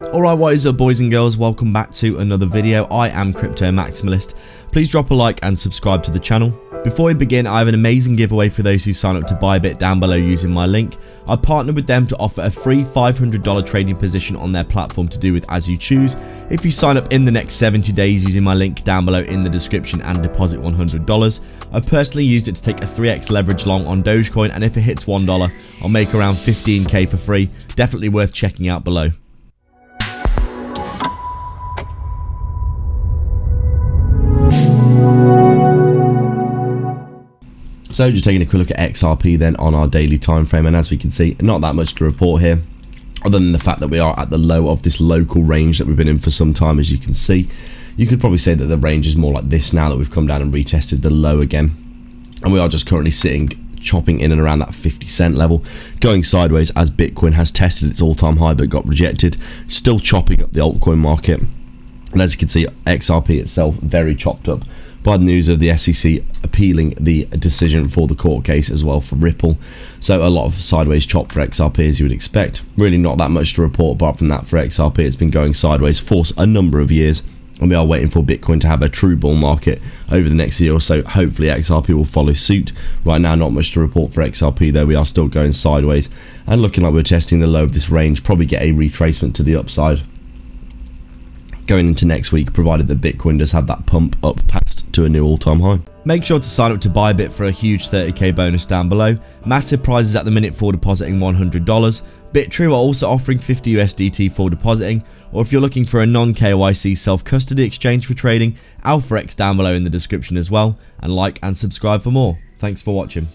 Alright, what is up boys and girls, welcome back to another video. I am Crypto Maximalist. Please drop a like and subscribe to the channel. Before we begin, I have an amazing giveaway for those who sign up to ByBit down below using my link. I partnered with them to offer a free $500 trading position on their platform to do with as you choose. If you sign up in the next 70 days using my link down below in the description and deposit $100. I personally used it to take a 3x leverage long on Dogecoin, and if it hits $1, I'll make around 15k for free. Definitely worth checking out below. So just taking a quick look at XRP then on our daily time frame, and as we can see, not that much to report here other than the fact that we are at the low of this local range that we've been in for some time. As you can see, you could probably say that the range is more like this now that we've come down and retested the low again, and we are just currently sitting chopping in and around that 50 cent level, going sideways as Bitcoin has tested its all-time high but got rejected, still chopping up the altcoin market. And as you can see, XRP itself very chopped up by the news of the SEC appealing the decision for the court case as well for Ripple. So a lot of sideways chop for XRP as you would expect. Really not that much to report apart from that for XRP. It's been going sideways for a number of years, and we are waiting for Bitcoin to have a true bull market over the next year or so. Hopefully XRP will follow suit. Right now, not much to report for XRP though. We are still going sideways and looking like we're testing the low of this range, probably get a retracement to the upside going into next week, provided that Bitcoin does have that pump up past to a new all-time high. Make sure to sign up to ByBit for a huge 30k bonus down below. Massive prizes at the minute for depositing $100. BitTrue are also offering 50 USDT for depositing, or if you're looking for a non-KYC self-custody exchange for trading, AlphaX down below in the description as well, and like and subscribe for more. Thanks for watching.